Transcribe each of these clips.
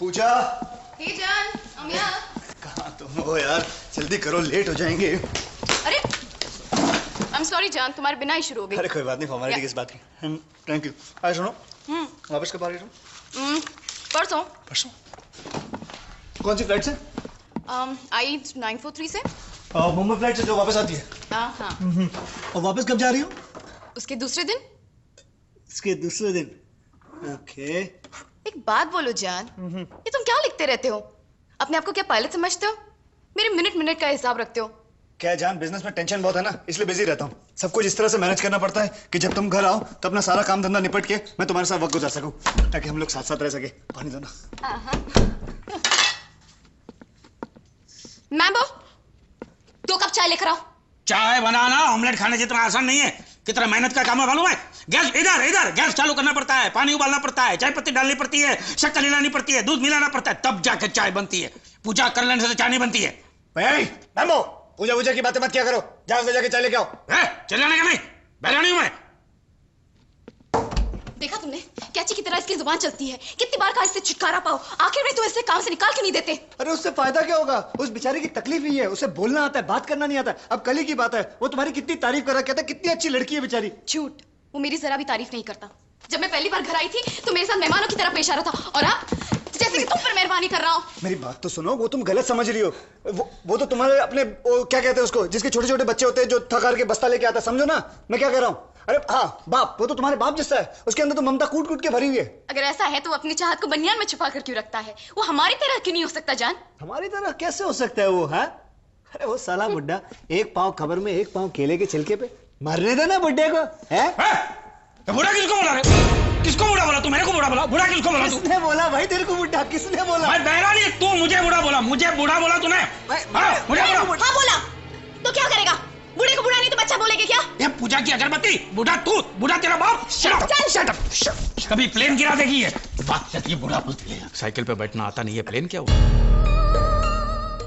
पूजा। हे जान, अमिया। कहाँ तुम हो यार, जल्दी करो, लेट हो जाएंगे। अरे I'm sorry जान, तुम्हारे बिना ही शुरू हो गई। अरे कोई बात नहीं, फॉर्मेलिटी किस बात की। Thank you. आज सुनो, वापस कब आ रही हो? परसों। परसों? कौन सी फ्लाइट से? आई 943 से। मुंबई फ्लाइट से जो वापस आती है। हाँ। और वापस कब जा रही हो? उसके दूसरे दिन। इसके दूसरे दिन। ओके। एक बात बोलो जान, ये तुम क्या लिखते रहते हो? अपने आप को क्या पायलट समझते हो? मेरे मिनट मिनट का हिसाब रखते हो? क्या जान, बिजनेस में टेंशन बहुत है ना, इसलिए बिजी रहता हूँ। सब कुछ इस तरह से मैनेज करना पड़ता है कि जब तुम घर आओ तो अपना सारा काम धंधा निपट के मैं तुम्हारे साथ वक्त गुजार सकूं, ताकि हम लोग साथ साथ रह सके। पानी दो ना। मैम्बो, 2 कप चाय लेकर आओ। चाय बनाना ऑमलेट खाने जितना आसान नहीं है। कितना मेहनत का काम है मालूम है? गैस इधर गैस चालू करना पड़ता है, पानी उबालना पड़ता है, चाय पत्ती डालनी पड़ती है, शक्कर मिलानी पड़ती है, दूध मिलाना पड़ता है, तब जाकर चाय बनती है। पूजा कर लेने से चाय नहीं बनती है। मैमो, पूजा की बातें मत क्या करो, जाओ जाके चाय लेके आओ। चले जाने का नहीं, बैरानी हूं मैं। देखा तुमने कैची की तरह इसकी जुबान चलती है, कितनी बार कहा इससे छुटकारा पाओ, आखिर में तो इससे काम से निकाल क्यों नहीं देते? अरे उससे फायदा क्या होगा? उस बेचारे की तकलीफ ही है, उसे बोलना आता है, बात करना नहीं आता। अब कल ही की बात है, वो तुम्हारी कितनी तारीफ कर रहा, कहता कितनी अच्छी लड़की है बेचारी। झूठ, वो मेरी जरा भी तारीफ नहीं करता। जब मैं पहली बार घर आई थी तो मेरे साथ मेहमानों की तरह पेश आ रहा था, और अब जैसे कि तुम पर मेहरबानी कर रहा हूँ। मेरी बात तो सुनो, वो तुम गलत समझ रही हो। वो तो तुम्हारे अपने क्या कहते हैं उसको, जिसके छोटे छोटे बच्चे होते हैं, जो थकार के बस्ता लेके आता है, समझो ना मैं क्या कह रहा हूँ। अरे हाँ, बाप, वो तो तुम्हारे बाप जैसा है, उसके अंदर तो ममता कूट कूट के भरी हुई है। अगर ऐसा है तो वो अपनी चाहत को बनियान में छुपा कर क्यों रखता है? वो हमारी तरह क्यों नहीं हो सकता जान? हमारी तरह कैसे हो सकता है वो? है अरे वो साला बुड्ढा, एक पाँव खबर में एक पाँव केले के छिलके पे, मरने देना बुड्ढे को। है बुढ़ा किसको बोला रे? किसको बुढ़ा बोला? तू मेरे को बुढ़ा बोला? बुढ़ा किसको बोला तू? किसने बोला भाई तेरे को बुड्ढा? किसने बोला? भाई बहरा नहीं, तू मुझे बुढ़ा बोला। मुझे बुढ़ा बोला तूने? हाँ बोला तो क्या करेगा? बूढ़े को बुढ़ा नहीं तो बच्चा बोलेगा क्या? ये पूजा की अगरबत्ती, बुढ़ा तू, बुढ़ा तेरा बाप। Shut up. कभी प्लेन गिरा देखी है? बात कहती है बुढ़ा बोलती है। साइकिल पे बैठना आता नहीं है, प्लेन क्या हुआ?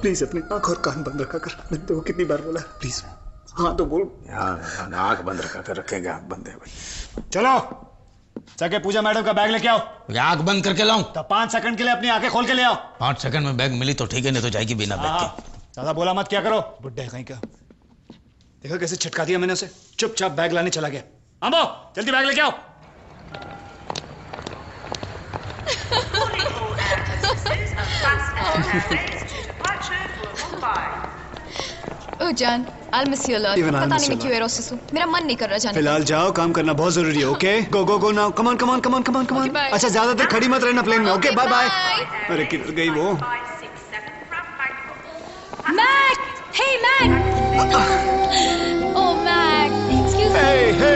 प्लीज अपनी आंख और कान बंद रखा कर, मैंने तो कितनी बार बोला, प्लीज। हाँ तो बोल। आंख बंद रखा कर रखेंगे, आंख बंद है भाई। चलो जाके पूजा मैडम का बैग लेके आओ। आंख बंद करके लाऊं? तो 5 सेकंड के लिए अपनी आंखें खोल के ले आओ। 5 सेकंड में बैग मिली तो ठीक है, नहीं तो जाएगी बिना बैग के। ज्यादा बोला मत क्या करो, बुड्ढे कहीं का। देखो कैसे छिटका दिया मैंने उसे, चुपचाप बैग लाने चला गया। अम्बो जल्दी बैग लेके आओ। ओ जान, I'll miss you a lot. पता नहीं मैं क्यों एरोसिस हूँ, मेरा मन नहीं कर रहा जाने का। फिलहाल जाओ, काम करना बहुत जरूरी है। Okay go go go now, come on come on come on come on come on. अच्छा ज्यादा देर खड़ी मत रहना प्लेन में। Okay bye bye. अरे किधर गई वो? Mac, hey Mac. Oh Mac, excuse me. Hey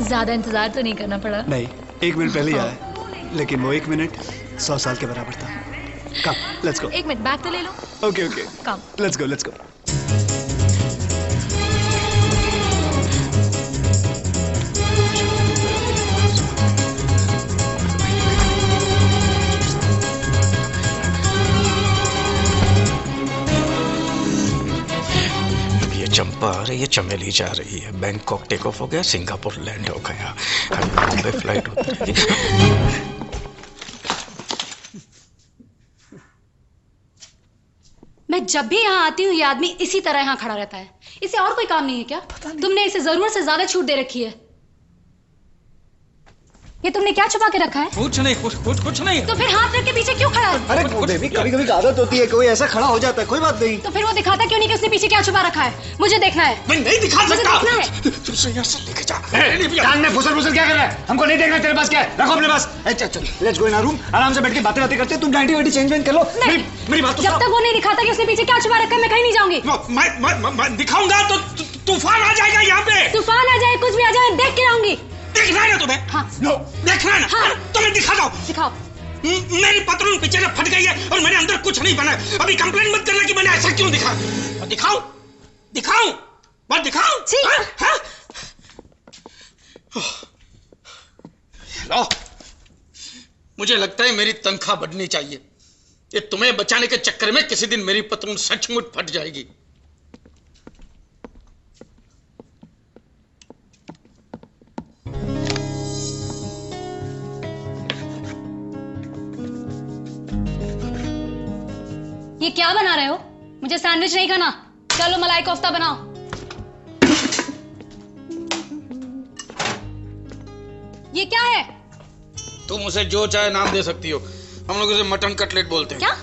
ज्यादा इंतजार तो नहीं करना पड़ा? नहीं, 1 मिनट पहले ही आया, लेकिन वो 1 मिनट 100 साल के बराबर था। Come, let's go. 1 minute bag तो ले लो। Okay okay come, let's go let's go. Champa आ रही है, चमेली जा रही है, बैंकॉक टेक ऑफ हो गया, सिंगापुर लैंड हो गया, बॉम्बे फ्लाइट उतरेगी। मैं जब भी यहाँ आती हूँ ये आदमी इसी तरह यहाँ खड़ा रहता है। इसे और कोई काम नहीं है क्या? तुमने इसे जरूरत से ज्यादा छूट दे रखी है। ये तुमने क्या छुपा के रखा है? कुछ नहीं, कुछ नहीं। तो फिर हाथ रख के पीछे क्यों खड़ा है? अरे बेबी, कभी कभी आदत होती है, कोई ऐसा खड़ा हो जाता है, कोई बात नहीं। तो फिर वो दिखाता क्यों नहीं कि उसने पीछे क्या छुपा रखा है? मुझे देखना है। मैं नहीं दिखा मुझे सकता। देखना है। तू यहाँ से लेके जा। कान में फुसर क्या कर रहा है? हमको नहीं देखना तेरे पास क्या है, रखो अपने पास। चल let's go in our room, आराम से बैठ के बातें करते हैं। तुम नाइटी वाइटी चेंज कर लो। मेरी बात तो जब तक वो नहीं दिखाता कि उसने पीछे क्या छुपा रखा है मैं कहीं नहीं जाऊंगी। मैं दिखाऊंगा तो तूफान आ जाएगा यहाँ पे। तूफान आ जाए, कुछ भी आ जाए, देख के रहूंगी। देखना है ना तुम्हें? हाँ। नो, देखना है ना? हाँ। तुम्हें दिखा दो। दिखाओ। मेरी पतलून पीछे से फट गई है और मैंने अंदर कुछ नहीं बना। अभी कंप्लेन मत करना कि मैंने ऐसा क्यों दिखा। दिखाऊं? बस दिखाऊं? हाँ? लो, मुझे लगता है मेरी तनख्वाह बढ़नी चाहिए। ये तुम्हें बचाने के चक्कर में किसी दिन मेरी पतलून सचमुच फट जाएगी। क्या बना रहे हो? मुझे सैंडविच नहीं खाना। चलो मलाई कोफ्ता बनाओ। ये क्या है? तुम उसे जो चाहे नाम दे सकती हो, हम लोग उसे मटन कटलेट बोलते हैं। क्या?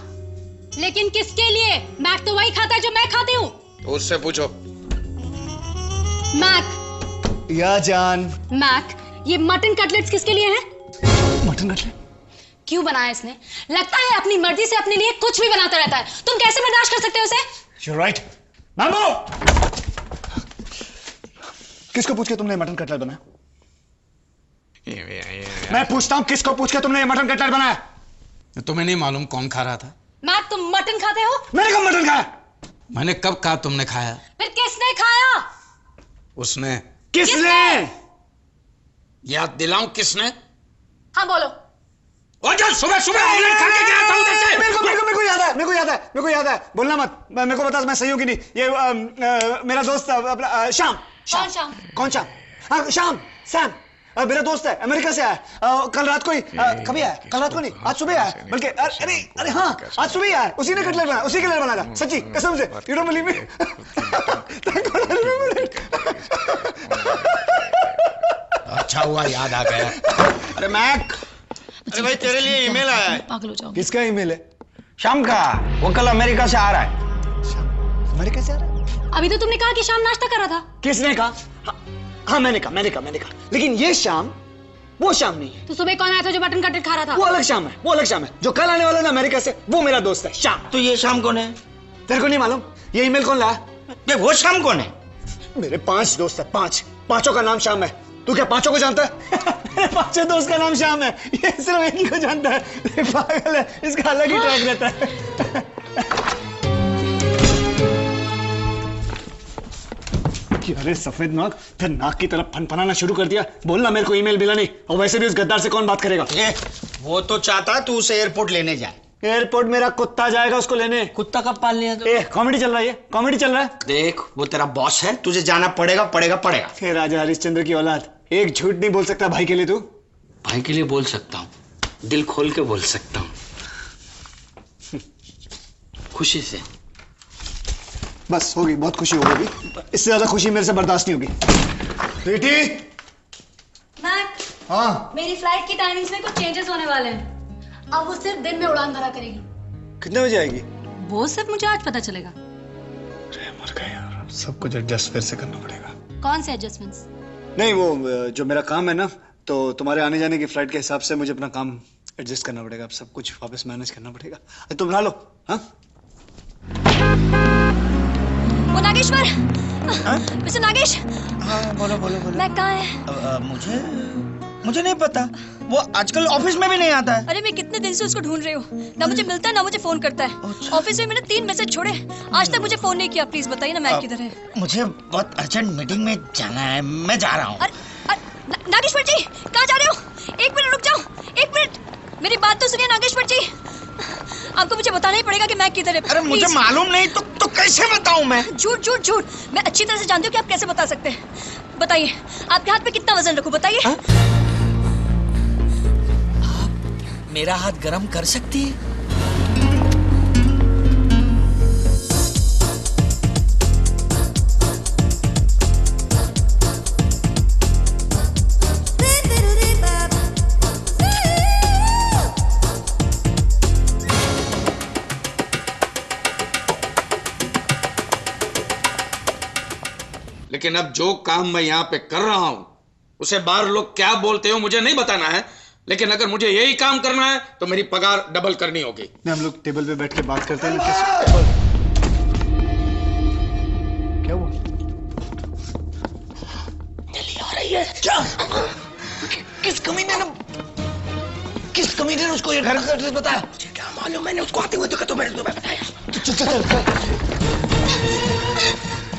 लेकिन किसके लिए? मैक तो वही खाता है जो मैं खाती हूँ। तो उससे पूछो। मैक, या जान। मैक, ये मटन कटलेट्स किसके लिए हैं? Mutton cutlet? क्यों बनाया इसने? लगता है अपनी मर्जी से अपने लिए कुछ भी बनाता रहता है। तुम कैसे बर्दाश्त कर सकते हो उसे? You're right. मामू! किसको पूछ के तुमने मटन कटलेट बनाया? मैं पूछता हूँ किसको पूछ के तुमने ये मटन कटलेट बनाया? तुम्हें नहीं मालूम कौन खा रहा था? मैक, तुम मटन खाते हो? मैंने कब मटन खाया? मैंने कब कहा तुमने खाया? फिर किसने खाया? उसने। किसने? याद दिलाऊं किसने? हाँ बोलो। और जो सुबह सुबह ऑमलेट खा के गया था उधर से। मेरे को याद है। बोलना मत। मेरे को बता, मैं सही हूँ कि नहीं? ये मेरा दोस्त अपना श्याम। कौन श्याम? कौन श्याम? हाँ, श्याम, सैम। मेरा दोस्त है, अमेरिका से आया। कल रात को ही कभी आया? कल रात को नहीं, आज सुबह आया। बल्कि अरे हाँ, आज सुबह ही आया। उसी ने कटलेट बनाया, उसी के लिए बनाया था। सच्ची कसम से। You don't believe me? अच्छा हुआ याद आ गया। अरे मैक, अरे भाई तेरे लिए ईमेल आया है। पागल हो जाओ। किसका ईमेल है? शाम का, वो कल अमेरिका से आ रहा है। अमेरिका से आ रहा है? अभी तो तुमने कहा कि शाम नाश्ता कर रहा था। किसने कहा? हाँ, मैंने कहा। लेकिन ये शाम वो शाम नहीं है। तो सुबह कौन आया था जो मटन कटलेट खा रहा था? वो अलग शाम है। जो कल आने वाला ना अमेरिका से, वो मेरा दोस्त है श्याम। तो ये शाम कौन है? तेरे को नहीं मालूम? ये ईमेल कौन लाया? ये वो शाम कौन है? मेरे 5 दोस्त है, 5 पांचों का नाम श्याम है। तू क्या पांचों को जानता है? मेरे 5 दोस्त का नाम श्याम है। ये सिर्फ एक ही को जानता है। ये पागल है, इसका अलग ही ट्रैक रहता है। अरे सफेद नाक, फिर नाक की तरफ फनफनाना शुरू कर दिया। बोलना मेरे को ईमेल मिला नहीं। और वैसे भी उस गद्दार से कौन बात करेगा? वो तो चाहता तू उसे एयरपोर्ट लेने जाए। एयरपोर्ट मेरा कुत्ता जाएगा उसको लेने। कुत्ता कब पाल लिया? कॉमेडी चल रहा है। देख, वो तेरा बॉस है, तुझे जाना पड़ेगा। फिर राजा हरिश्चंद्र की औलाद, एक झूठ नहीं बोल सकता भाई के लिए तू? भाई के लिए बोल सकता हूँ, दिल खोल के बोल सकता हूँ, खुशी से। बस होगी, बहुत खुशी होगी। इससे ज्यादा खुशी मेरे से बर्दाश्त नहीं होगी। बेटी। मैक, हाँ, मेरी फ्लाइट की टाइमिंग्स में कुछ चेंजेस होने वाले हैं। अब वो सिर्फ दिन में उड़ान भरा करेगी। कितने बजे आएगी? वो सिर्फ मुझे आज पता चलेगा। अरे मर गए यार, सब कुछ एडजस्ट फिर से करना पड़ेगा। कौन से एडजस्टमेंट्स? नहीं, वो जो मेरा काम है ना, तो तुम्हारे आने जाने की फ्लाइट के हिसाब से मुझे अपना काम एडजस्ट करना पड़ेगा। अब सब कुछ वापस मैनेज करना पड़ेगा। तुम ला लो। हाँ, वो नागेश्वर, मिस्टर नागेश। हाँ, बोलो। मैं कहाँ है? मुझे नहीं पता। वो आजकल ऑफिस में भी नहीं आता है। अरे मैं कितने दिन से उसको ढूंढ रही हूँ, ना मुझे मिलता है ना मुझे फोन करता है। अच्छा। ऑफिस में मैंने 3 मैसेज छोड़े, आज तक मुझे फोन नहीं किया। प्लीज बताइए ना मैक किधर है? मुझे बहुत अर्जेंट मीटिंग में जाना है, मैं जा रहा हूँ। नागेश्वर जी, कहाँ जा रहे हो? 1 मिनट रुक जाओ, 1 मिनट, मेरी बात तो सुनिए नागेश्वर जी। आपको मुझे बताना ही पड़ेगा कि मैक किधर है। अरे मुझे मालूम नहीं तो कैसे बताऊं मैं? झूठ। मैं अच्छी तरह से जानती हूँ कि आप कैसे बता सकते हैं। बताइए, आपके हाथ पे कितना वजन रखूं, बताइए। आप मेरा हाथ गरम कर सकती है? लेकिन अब जो काम मैं यहाँ पे कर रहा हूँ उसे बाहर लोग क्या बोलते हो मुझे नहीं बताना है, लेकिन अगर मुझे यही काम करना है तो मेरी पगार डबल करनी होगी। हम लोग टेबल पे बैठ के बात करते हैं ना। क्या हुआ? दिल्ली आ रही है क्या? किस कमीने ने उसको ये घर का एड्रेस बताया? मुझे क्या मालूम, मैंने उसको आते हुए देखा तो मैंने तुम्हें बताया।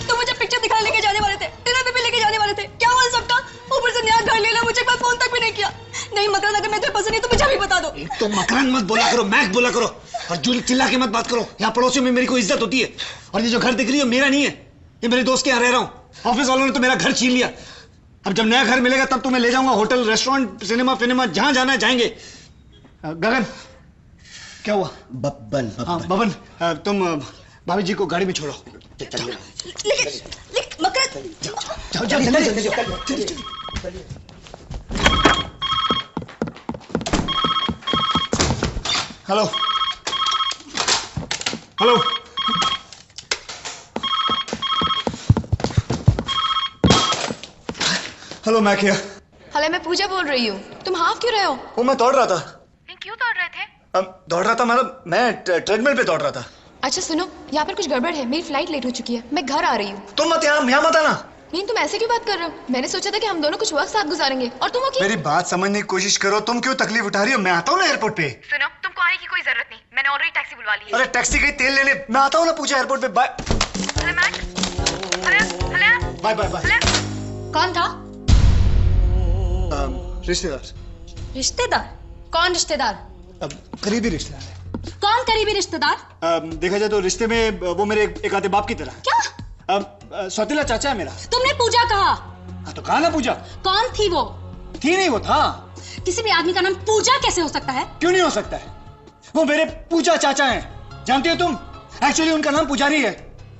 तो मुझे पिक्चर दिखाने लेके जाने वाले थे, डिनर पे भी लेके जाने वाले थे। क्या हुआ सबका? ऊपर से नया घर लेना, मुझे एक बार फोन तक भी नहीं किया। नहीं मकरंद, अगर मैं तुम्हें पसंद नहीं तो मुझे भी बता दो। तो मकरंद मत बोला करो, मैक बोला करो, और जो चिल्ला के मत बात करो। यहाँ पड़ोसियों में मेरी कोई इज्जत होती है। और ये जो घर दिख रही है मेरा नहीं है, ये मेरे दोस्त के यहाँ रह रहा हूँ। ऑफिस वालों ने तो मेरा घर छीन लिया। अब जब नया घर मिलेगा तब तुम्हें ले जाऊंगा होटल, रेस्टोरेंट, सिनेमा, जहां जाना है जाएंगे। गगन, क्या हुआ? बब्बन हाँ बबन, तुम भाभी जी को गाड़ी में छोड़ो। लेकिन मकर जाओ जाओ जल्दी जल्दी। हेलो हेलो, हेलो मैं किया। हेलो, मैं पूजा बोल रही हूँ। तुम हाफ क्यों रहे हो? वो मैं दौड़ रहा था। क्यों दौड़ रहे थे? दौड़ रहा था मतलब मैं ट्रेडमिल पे दौड़ रहा था। अच्छा सुनो, यहाँ पर कुछ गड़बड़ है। मेरी फ्लाइट लेट हो चुकी है, मैं घर आ रही हूँ। तुम मत यहाँ मत आना। नहीं, तुम ऐसे क्यों बात कर रहे हो? मैंने सोचा था कि हम दोनों कुछ वक्त साथ गुजारेंगे और तुम अकेले। मेरी बात समझने की कोशिश करो, तुम क्यों तकलीफ उठा रही हो? मैं आता हूँ ना एयरपोर्ट पे। सुनो, तुमको आने की कोई जरूरत नहीं, मैंने ऑलरेडी टैक्सी बुलवा ली है। अरे टैक्सी गई तेल लेने, मैं आता हूँ ना पूजा एयरपोर्ट पे। Bye bye bye bye. कौन था? रिश्तेदार। रिश्तेदार? कौन रिश्तेदार? अब करीबी रिश्तेदार है। कौन करीबी रिश्तेदार? देखा जाए तो रिश्ते में वो मेरे एक आधे बाप की तरह। क्या? सौतेला चाचा है मेरा। तुमने पूजा कहा? हाँ तो कहा ना पूजा। कौन थी वो? थी नहीं, वो था। किसी भी आदमी का नाम पूजा कैसे हो सकता है? क्यों नहीं हो सकता है? वो मेरे पूजा चाचा हैं, जानती हो तुम? एक्चुअली उनका नाम पुजारी है,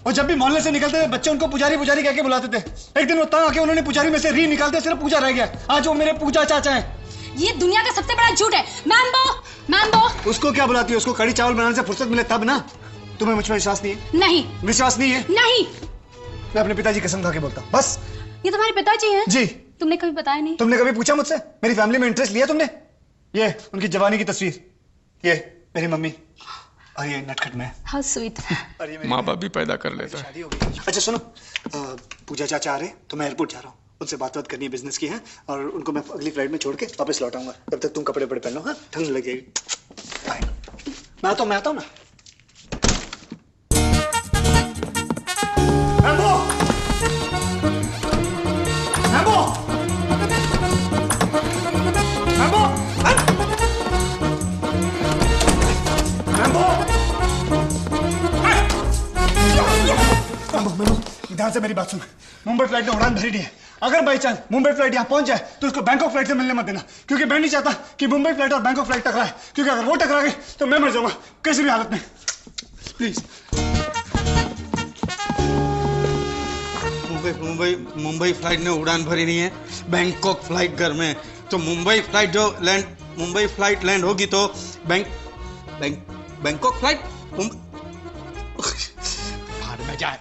और जब भी मोहल्ले से निकलते थे बच्चे उनको पुजारी पुजारी कह के बुलाते थे। एक दिन वो तंग आके उन्होंने पुजारी में से री निकालते, सिर्फ पूजा रह गया। आज वो मेरे पूजा चाचा हैं। ये दुनिया का सबसे बड़ा झूठ है। Mambo, Mambo. उसको क्या बुलाती है? उसको कड़ी चावल बनाने से फुर्सत मिले तब ना। तुम्हें मुझ पर विश्वास नहीं है? नहीं। विश्वास नहीं है? नहीं। मैं अपने पिताजी कसम खा के बोलता हूँ, बस। ये तुम्हारे पिताजी हैं? जी। तुमने कभी बताया नहीं? तुमने कभी पूछा मुझसे? मेरी फैमिली में इंटरेस्ट लिया तुमने? ये उनकी जवानी की तस्वीर, ये मेरी मम्मी, और ये नटखट मैं। How sweet. और ये मेरी माँ बाप भी पैदा कर लेता है। शादी हो गई। अच्छा सुनो, पूजा चाचा आ रहे, तो मैं एयरपोर्ट जा रहा हूँ। उनसे बात करनी है बिजनेस की है, और उनको मैं अगली फ्लाइट में छोड़ के वापस लौट आऊंगा। तब तक तुम कपड़े बड़े पहनो। हाँ, ठंड लगेगी। बाय। मैं आता हूँ ना। मैम्बो! मैम्बो! मैम्बो! मैम्बो, ध्यान से मेरी बात सुन। मुंबई फ्लाइट ने उड़ान भरी नहीं है। अगर बाई चांस मुंबई फ्लाइट यहाँ पहुंच जाए तो उसको बैंकॉक फ्लाइट से मिलने मत देना, क्योंकि मैं नहीं चाहता कि मुंबई फ्लाइट और बैंकॉक फ्लाइट टकराए, क्योंकि अगर वो टकरा गई तो मैं मर जाऊंगा किसी भी हालत में। प्लीज। मुंबई फ्लाइट ने उड़ान भरी नहीं है, बैंकॉक फ्लाइट घर में। तो मुंबई फ्लाइट लैंड होगी तो बैंकॉक फ्लाइट भाड़ में जाए।